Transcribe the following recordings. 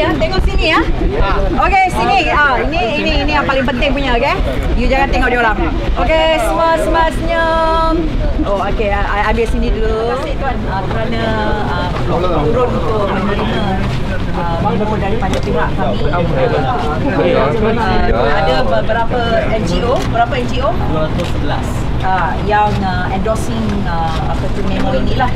ya, tengok sini ya. Okey, sini. Ini yang paling penting punya, okey. You jangan tengok dia orang. Okey, semua senyum. Oh, okey, I ambil sini dulu. Terima kasih tuan kerana turun untuk menerima memo daripada pihak kami. Ada beberapa NGO, 211 yang endorsing memo inilah.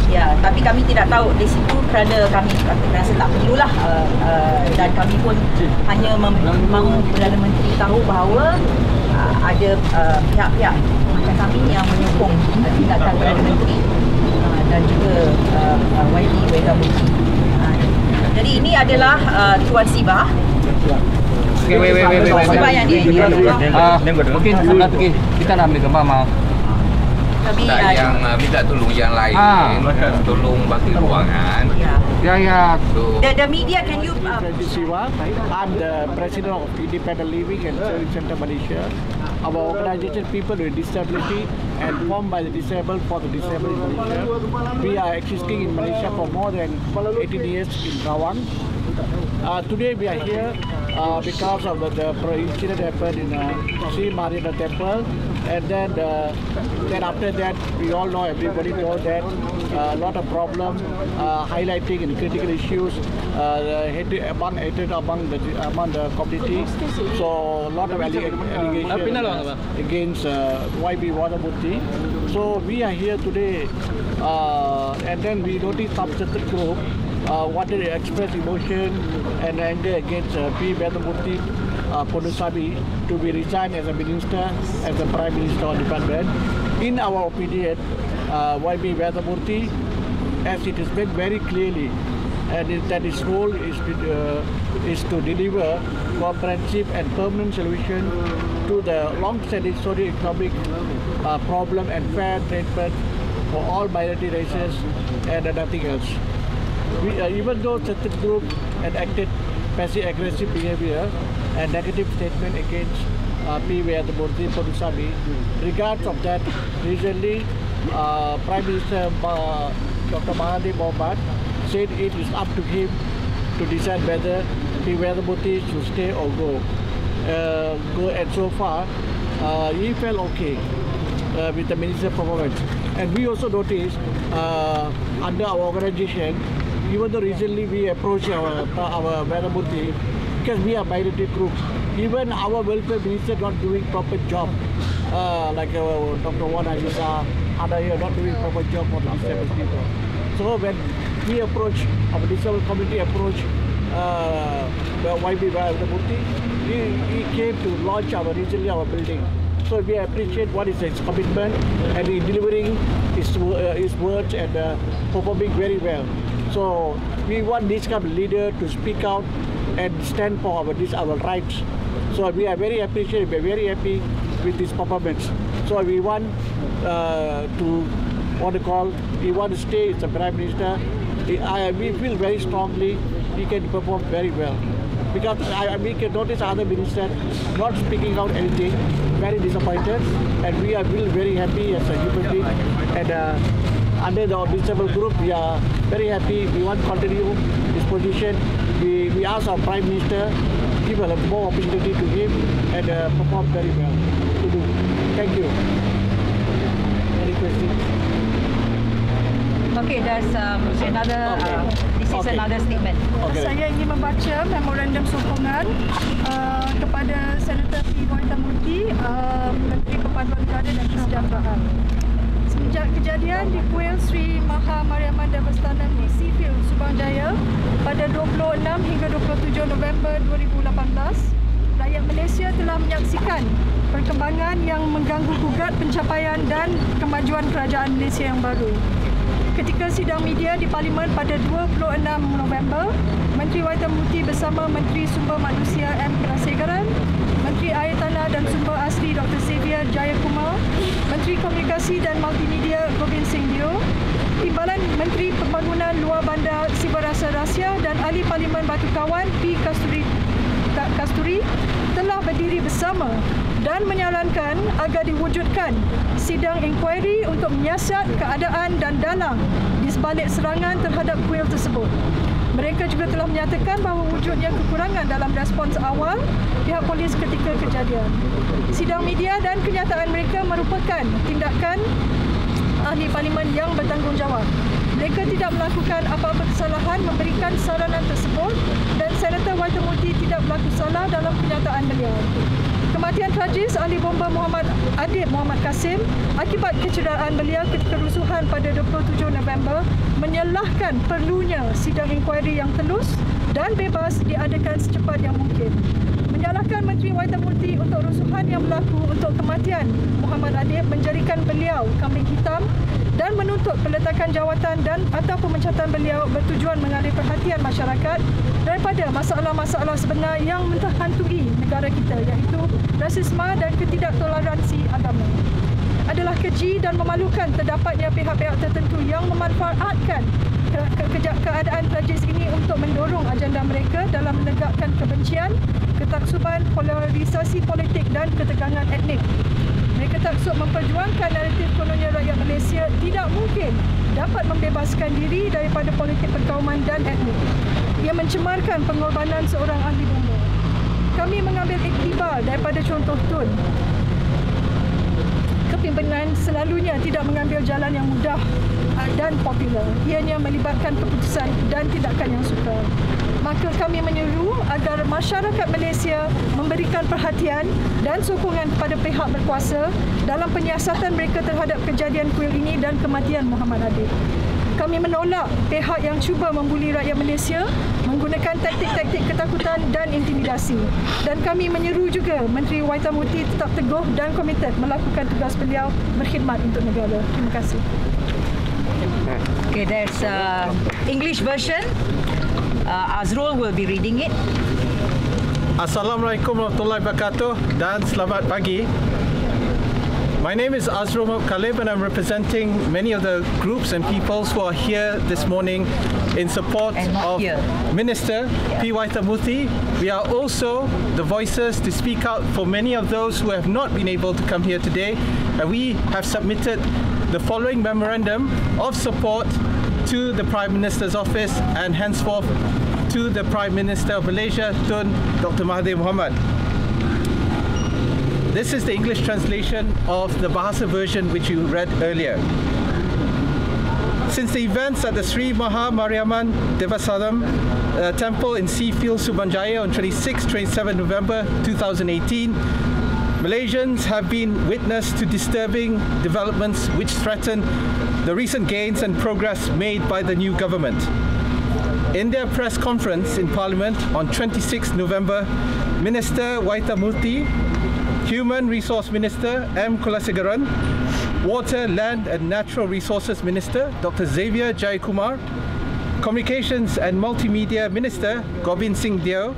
Ya, tapi kami tidak tahu di situ kerana kami rasa tak perlulah, dan kami pun hanya mahu Perdana Menteri tahu bahawa ada pihak-pihak macam kami yang menyokong tindakan Perdana Menteri dan juga P.Waytha Moorthy. Jadi ini adalah Tuan Siba. Okay, wait. Siba yang dia mungkin sebelah tu kita nak ambil gambar mau. kami tak yang minta tolong yang lain, tolong bagi ruangan. Ya. So, the media, can you I'm the president of Independent Living and Service Center Malaysia. Our organization, People with Disability, and formed by the disabled for the disabled in Malaysia. We are existing in Malaysia for more than 18 years in Rawang. Today we are here because of the incident happened in Sri Mariana Temple, and then after that we all know, everybody knows that a lot of problems highlighting and critical issues among the community. So a lot of allegations against P.Waytha Moorthy. So we are here today, and then we noticed some certain group wanted to express emotion and anger against P.Waytha Moorthy to be resigned as a minister, as a prime minister or department. In our opinion, P.Waytha Moorthy, as it is made very clearly, and that his role is to deliver comprehensive and permanent solution to the long-standing socio-economic problem and fair treatment for all minority races and nothing else. Even though certain groups had acted passive-aggressive behavior and negative statement against P.Waytha Moorthy, regards of that, recently Prime Minister Dr. Mahathir Mohamad said it is up to him to decide whether P.Waytha Moorthy should stay or go. And so far, he felt okay with the minister's performance. And we also noticed under our organization, even though recently we approached our P.Waytha Moorthy, because we are minority group, even our welfare minister not doing proper job, like Dr. Wan Azizah, other here not doing proper job for the disabled people. So when we approach, our disabled community approach P.Waytha Moorthy, he came to launch recently our building. So we appreciate what is his commitment and in delivering his words and performing very well. So we want this kind of leader to speak out and stand for our rights. So we are very appreciative, we are very happy with this performance. So we want we want to stay as the Prime Minister. We feel very strongly he can perform very well. Because we can notice other ministers not speaking out anything, very disappointed, and we are very happy as a human being. And under the disabled group, we are very happy. We want to continue this position. We ask our Prime Minister give more opportunity to him and perform very well. Thank you. Any questions? Okay, there's another. This is another statement. Okay. Saya ingin membaca memorandum sokongan kepada Senator P.Waytha Moorthy, Menteri Perpaduan dan Kesejahteraan. Semenjak kejadian di kuil Sri Maha Mariamman Devasthanam di Seafield, Subang Jaya pada 26 hingga 27 November 2018, rakyat Malaysia telah menyaksikan perkembangan yang mengganggu-gugat pencapaian dan kemajuan kerajaan Malaysia yang baru. Ketika sidang media di Parlimen pada 26 November, Menteri P.Waytha Moorthy bersama Menteri Sumber Manusia M. Kulasegaran, Menteri Air Tanah dan Sumber Asli Dr. Xavier Jayakumar, Menteri Komunikasi dan Multimedia Gobind Singh Dio, Timbalan Menteri Pembangunan Luar Bandar Siberasa Rahsia dan Ahli Parlimen Batu Kawan P. Kasturi telah berdiri bersama dan menyarankan agar diwujudkan sidang inkuari untuk menyiasat keadaan dan dalang di sebalik serangan terhadap kuil tersebut. Mereka juga telah menyatakan bahawa wujudnya kekurangan dalam respons awal pihak polis ketika kejadian. Sidang media dan kenyataan mereka merupakan tindakan ahli parlimen yang bertanggungjawab. Mereka tidak melakukan apa-apa kesalahan memberikan saranan tersebut dan Senator P.Waytha Moorthy tidak berlaku salah dalam kenyataan beliau. Kematian tragis ahli bomba Muhammad Kassim akibat kecederaan beliau ketika kerusuhan pada 27 November menyalahkan perlunya sidang inkuari yang telus dan bebas diadakan secepat yang mungkin. Menyalahkan Menteri P.Waytha Moorthy untuk rusuhan yang berlaku untuk kematian Muhammad Adib, menjadikan beliau kambing hitam dan menuntut peletakan jawatan dan atau pemecatan beliau bertujuan mengalih perhatian masyarakat daripada masalah-masalah sebenar yang menghantui negara kita, iaitu rasisme dan ketidaktoleransi agama. Adalah keji dan memalukan terdapatnya pihak-pihak tertentu yang memanfaatkan keadaan tragis ini untuk mendorong agenda mereka dalam menegakkan kebencian, ketaksuban, polarisasi politik dan ketegangan etnik. Mereka taksub memperjuangkan naratif kolonial rakyat Malaysia tidak mungkin dapat membebaskan diri daripada politik perkauman dan etnik. Ia mencemarkan pengorbanan seorang ahli bomba. Kami mengambil iktibar daripada contoh Tun. Kepimpinan selalunya tidak mengambil jalan yang mudah dan popular. Ianya melibatkan keputusan dan tindakan yang sukar. Maka kami menyeru agar masyarakat Malaysia memberikan perhatian dan sokongan kepada pihak berkuasa dalam penyiasatan mereka terhadap kejadian kuil ini dan kematian Muhammad Adib. Kami menolak pihak yang cuba membuli rakyat Malaysia menggunakan taktik-taktik ketakutan dan intimidasi. Dan kami menyeru juga Menteri P.Waytha Moorthy tetap teguh dan komited melakukan tugas beliau berkhidmat untuk negara. Terima kasih. Okay, there's English version. Azrul will be reading it. Assalamualaikum warahmatullahi wabarakatuh dan selamat pagi. My name is Azrul Khalib and I'm representing many of the groups and peoples who are here this morning in support of Minister P.Waytha Moorthy. We are also the voices to speak out for many of those who have not been able to come here today, and we have submitted the following memorandum of support to the Prime Minister's office and henceforth to the Prime Minister of Malaysia, Tun Dr. Mahathir Mohamad. This is the English translation of the Bahasa version which you read earlier. Since the events at the Sri Maha Mariamman Devasaram Temple in Seafield, Subanjaya on 26-27 November 2018, Malaysians have been witness to disturbing developments which threaten the recent gains and progress made by the new government. In their press conference in Parliament on 26 November, Minister P.Waytha Moorthy, Human Resource Minister M. Kulasegaran, Water, Land and Natural Resources Minister Dr. Xavier Jayakumar, Communications and Multimedia Minister Gobind Singh Deo,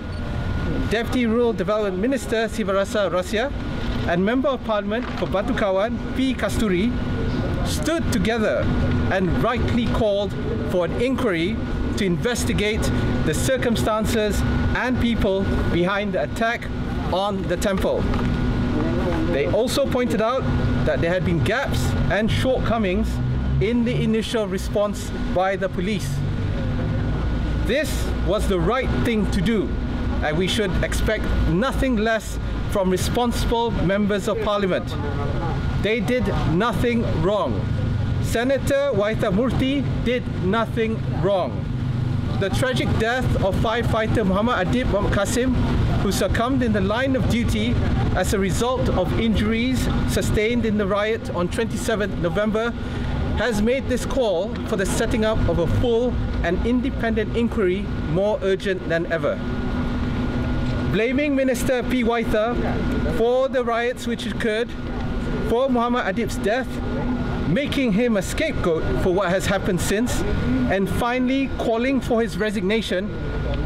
Deputy Rural Development Minister Sivarasa Rasya, and Member of Parliament for Batu Kawan P. Kasturi stood together and rightly called for an inquiry to investigate the circumstances and people behind the attack on the temple. They also pointed out that there had been gaps and shortcomings in the initial response by the police. This was the right thing to do, and we should expect nothing less from responsible members of Parliament. They did nothing wrong. Senator P.Waytha Moorthy did nothing wrong. The tragic death of firefighter Muhammad Adib Kassim, who succumbed in the line of duty as a result of injuries sustained in the riot on 27th November, has made this call for the setting up of a full and independent inquiry more urgent than ever. Blaming Minister P.Waytha for the riots which occurred, for Muhammad Adib's death, making him a scapegoat for what has happened since, and finally calling for his resignation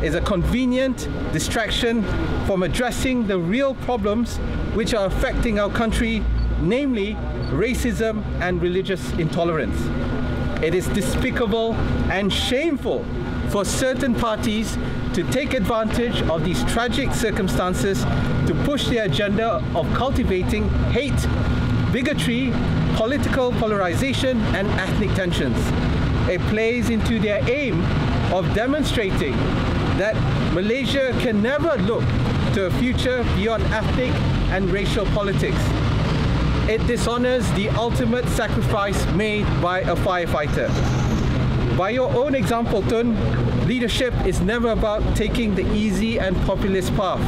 is a convenient distraction from addressing the real problems which are affecting our country, namely racism and religious intolerance. It is despicable and shameful for certain parties to take advantage of these tragic circumstances to push their agenda of cultivating hate, bigotry, political polarization and ethnic tensions. It plays into their aim of demonstrating that Malaysia can never look to a future beyond ethnic and racial politics. It dishonors the ultimate sacrifice made by a firefighter. By your own example, Tun, leadership is never about taking the easy and populist path.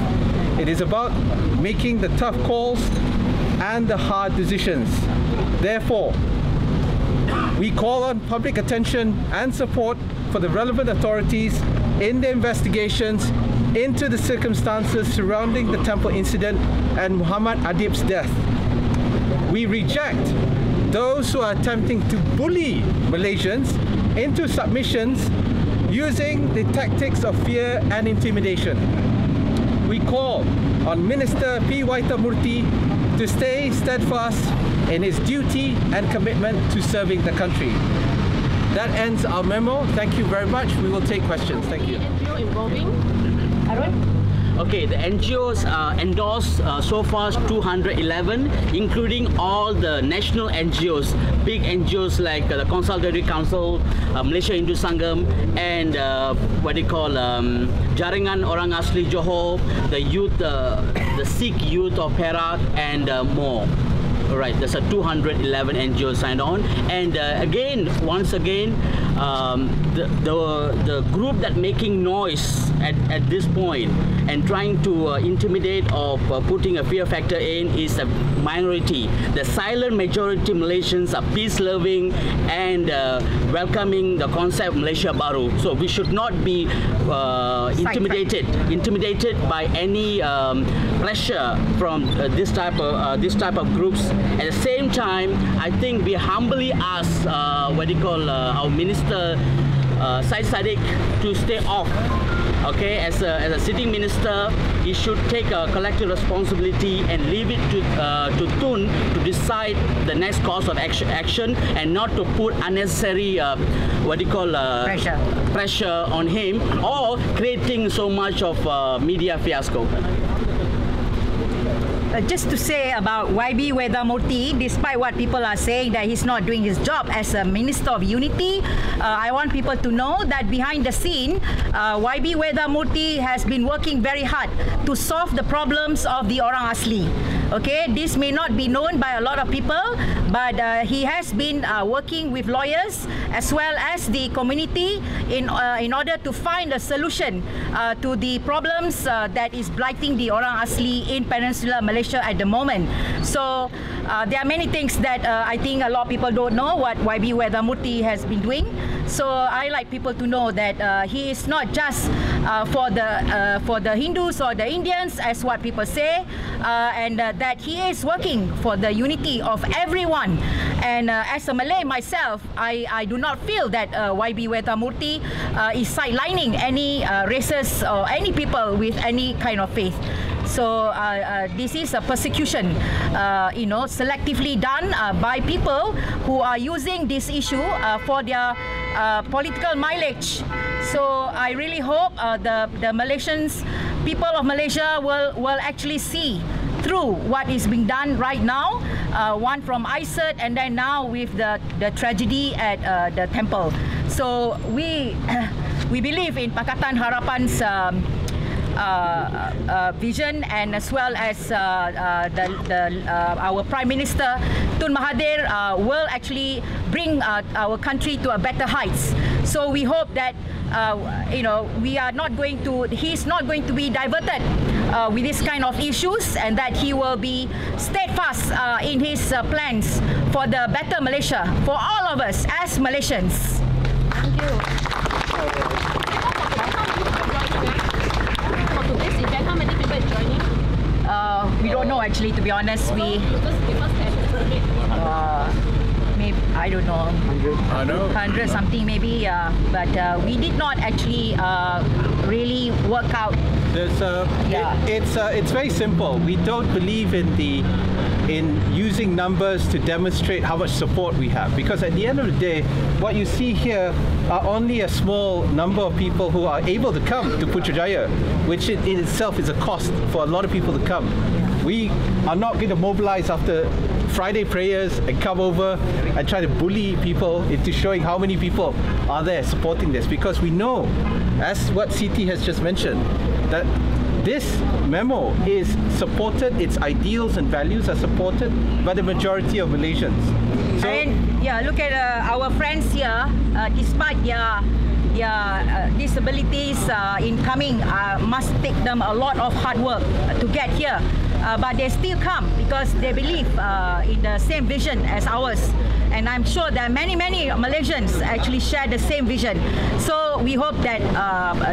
It is about making the tough calls and the hard decisions. Therefore, we call on public attention and support for the relevant authorities in the investigations into the circumstances surrounding the temple incident and Muhammad Adib's death. We reject those who are attempting to bully Malaysians into submissions using the tactics of fear and intimidation. We call on Minister P.Waytha Moorthy to stay steadfast in his duty and commitment to serving the country. That ends our memo. Thank you very much. We will take questions. Thank you. NGO involving? Okay, the NGOs endorsed so far 211, including all the national NGOs, big NGOs like the Consultative Council, Malaysia Hindu Sangam, and what they call Jaringan Orang Asli Johor, the youth, the Sikh youth of Perak, and more. Right, there's a 211 NGOs signed on, and once again, the group that making noise at this point and trying to intimidate or putting a fear factor in is a minority. The silent majority Malaysians are peace-loving and welcoming the concept of Malaysia Baru. So we should not be intimidated by any pressure from this type of groups. At the same time, I think we humbly ask our Minister Syed Saddiq to stay off. Okay, as a sitting minister, he should take a collective responsibility and leave it to Tun to decide the next course of action and not to put unnecessary pressure on him or creating so much of media fiasco. Just to say about P.Waytha Moorthy, despite what people are saying that he's not doing his job as a Minister of Unity, I want people to know that behind the scene, P.Waytha Moorthy has been working very hard to solve the problems of the Orang Asli. Okay, this may not be known by a lot of people, but he has been working with lawyers as well as the community in order to find a solution to the problems that is blighting the Orang Asli in Peninsular Malaysia at the moment. So there are many things that I think a lot of people don't know what P.Waytha Moorthy has been doing. So I like people to know that he is not just for the Hindus or the Indians, as what people say, and that he is working for the unity of everyone. And as a Malay myself, I do not feel that P.Waytha Moorthy is sidelining any races or any people with any kind of faith. So this is a persecution, selectively done by people who are using this issue for their political mileage. So I really hope the Malaysians, people of Malaysia will actually see through what is being done right now, one from ISET and then now with the tragedy at the temple. So we believe in Pakatan Harapan's vision, and as well as our Prime Minister Tun Mahathir will actually bring our country to a better heights. So we hope that he's not going to be diverted with this kind of issues, and that he will be steadfast in his plans for the better Malaysia for all of us as Malaysians. Thank you. How many people are joining? We don't know actually, to be honest. Maybe, I don't know, 100 something maybe, but we did not actually really work out. It's very simple. We don't believe in using numbers to demonstrate how much support we have, because at the end of the day, what you see here are only a small number of people who are able to come to Putrajaya, which in itself is a cost for a lot of people to come. We are not going to mobilize after Friday prayers and come over and try to bully people into showing how many people are there supporting this, because we know, as what Siti has just mentioned, that this memo is supported, its ideals and values are supported by the majority of Malaysians. So, and yeah, look at our friends here, despite their disabilities in coming, must take them a lot of hard work to get here. But they still come because they believe in the same vision as ours. And I'm sure that many Malaysians actually share the same vision. So we hope that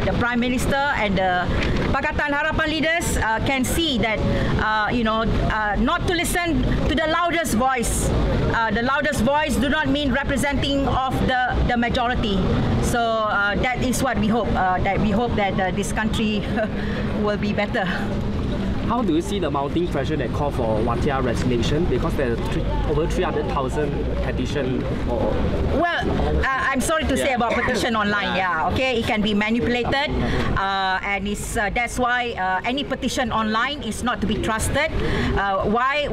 the Prime Minister and the Pakatan Harapan leaders can see that, not to listen to the loudest voice. The loudest voice do not mean representing of the majority. So that is what we hope. That this country will be better. How do you see the mounting pressure that call for Waytha resignation? Because there are over 300,000 petition. Well, I'm sorry to say about petition online. Okay, it can be manipulated, and that's why any petition online is not to be trusted. Why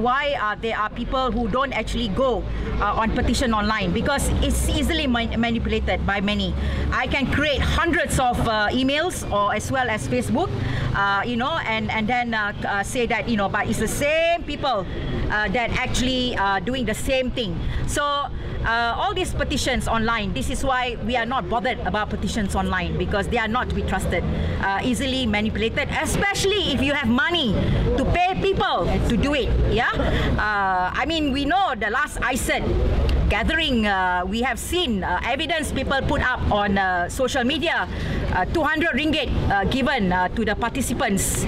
there are people who don't actually go on petition online? Because it's easily manipulated by many. I can create hundreds of emails or as well as Facebook, and then say that, but it's the same people that actually doing the same thing. So all these petitions online, this is why we are not bothered about petitions online, because they are not to be trusted, easily manipulated, especially if you have money to pay people to do it. I mean, we know the last ISED gathering, we have seen evidence people put up on social media, 200 ringgit given to the participants.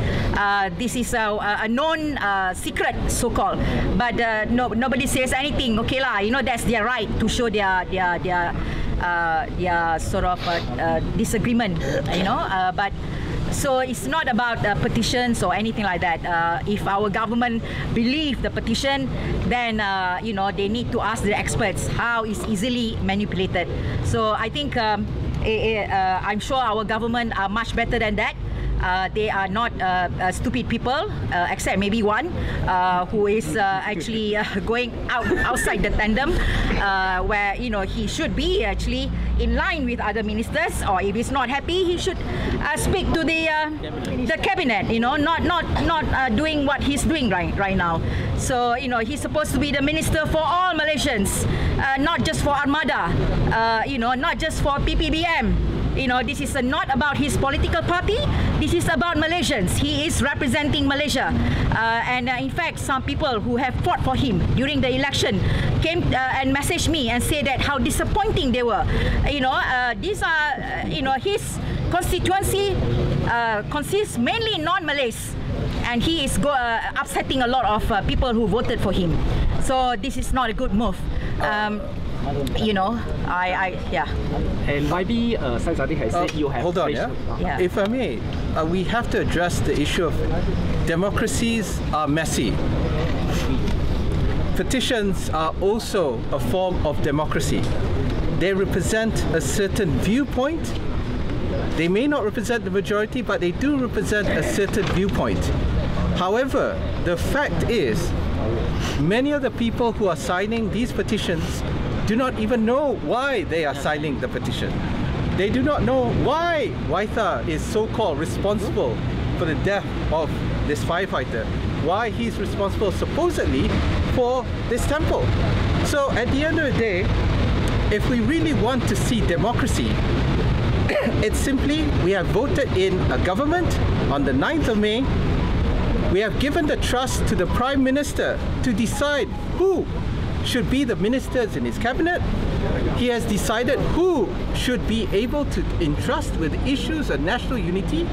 This is a known secret, so-called, but nobody says anything. Okay lah, that's their right to show their sort of disagreement, but so it's not about petitions or anything like that. If our government believe the petition, then they need to ask the experts how it's easily manipulated. So I think I'm sure our government are much better than that. They are not stupid people, except maybe one who is actually going outside the tandem, where he should be actually in line with other ministers, or if he's not happy, he should speak to the cabinet. Not doing what he's doing right now. So he's supposed to be the minister for all Malaysians, not just for Armada, not just for PPBM. This is not about his political party. This is about Malaysians. He is representing Malaysia. And in fact, some people who have fought for him during the election came and messaged me and said that how disappointing they were. These are, his constituency consists mainly non-Malays. And he is upsetting a lot of people who voted for him. So this is not a good move. Yeah. And maybe Syed Saddiq has said you have... Hold on, If I may, we have to address the issue of democracies are messy. Petitions are also a form of democracy. They represent a certain viewpoint. They may not represent the majority, but they do represent a certain viewpoint. However, the fact is, many of the people who are signing these petitions do not even know why they are signing the petition. They do not know why Waytha is so-called responsible for the death of this firefighter, why he's responsible supposedly for this temple. So at the end of the day, if we really want to see democracy, it's simply we have voted in a government on the 9th of May. We have given the trust to the Prime Minister to decide who should be the ministers in his cabinet. He has decided who should be able to entrust with issues of national unity,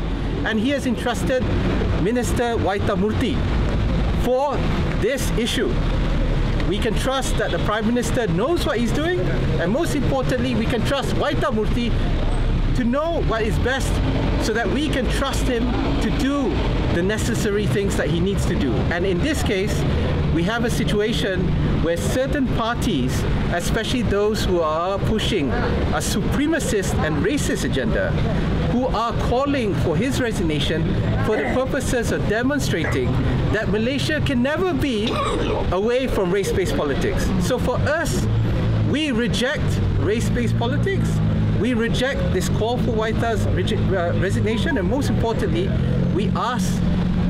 and he has entrusted Minister P.Waytha Moorthy for this issue. We can trust that the Prime Minister knows what he's doing, and most importantly, we can trust P.Waytha Moorthy to know what is best, so that we can trust him to do the necessary things that he needs to do. And in this case, we have a situation where certain parties, especially those who are pushing a supremacist and racist agenda, who are calling for his resignation for the purposes of demonstrating that Malaysia can never be away from race-based politics. So for us, we reject race-based politics. We reject this call for Waytha's resignation, and most importantly, we ask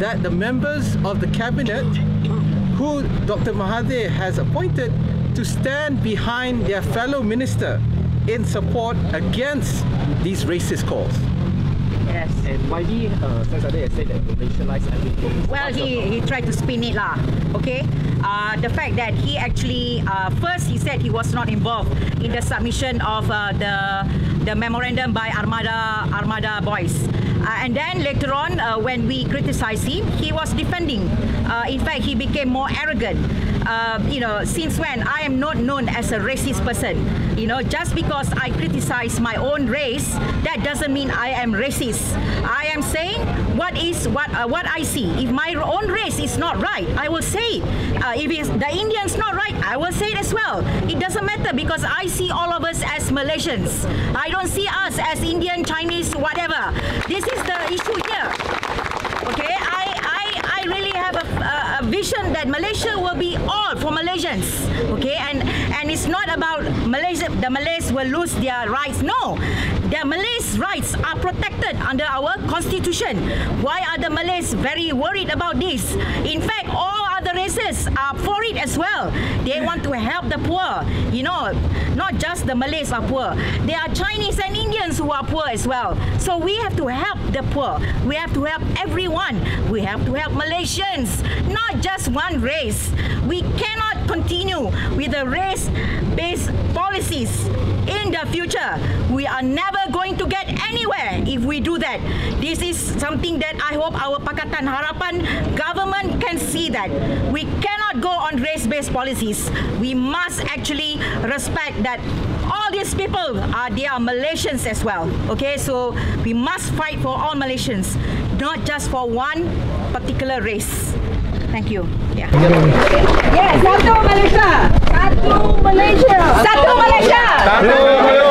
that the members of the cabinet who Dr. Mahathir has appointed to stand behind their fellow minister in support against these racist calls. Yes. And why did Syed Saddiq said that racialize everything? Well, he tried to spin it lah. Okay. The fact that he actually first he said he was not involved in the submission of the memorandum by Armada boys, and then later on when we criticized him, he was defending. In fact, he became more arrogant. You know, since when I am not known as a racist person. You know, just because I criticize my own race, that doesn't mean I am racist. I am saying what I see. If my own race is not right, I will say it. If it's the Indians not right, I will say it as well. It doesn't matter because I see all of us as Malaysians. I don't see us as Indian, Chinese, whatever. This is the issue here. Okay, I really have a vision that Malaysia will be all for Malaysians. Okay, and it's not about Malaysia. The Malays will lose their rights. No, the Malays' rights are protected under our constitution. Why are the Malays very worried about this? In fact, all other races are for it as well. They want to help the poor. You know, not just the Malays are poor. There are Chinese and Indians who are poor as well. So we have to help the poor. We have to help everyone. We have to help Malaysians, not just one race. We cannot continue with the race-based policies in the future. We are never going to get anywhere if we do that. This is something that I hope our Pakatan Harapan government can see, that we cannot go on race-based policies. We must actually respect that all these people they are Malaysians as well. Okay, so we must fight for all Malaysians, not just for one particular race. Thank you. Yeah. Yes, satu Malaysia. Satu Malaysia. Satu Malaysia. Satu Malaysia.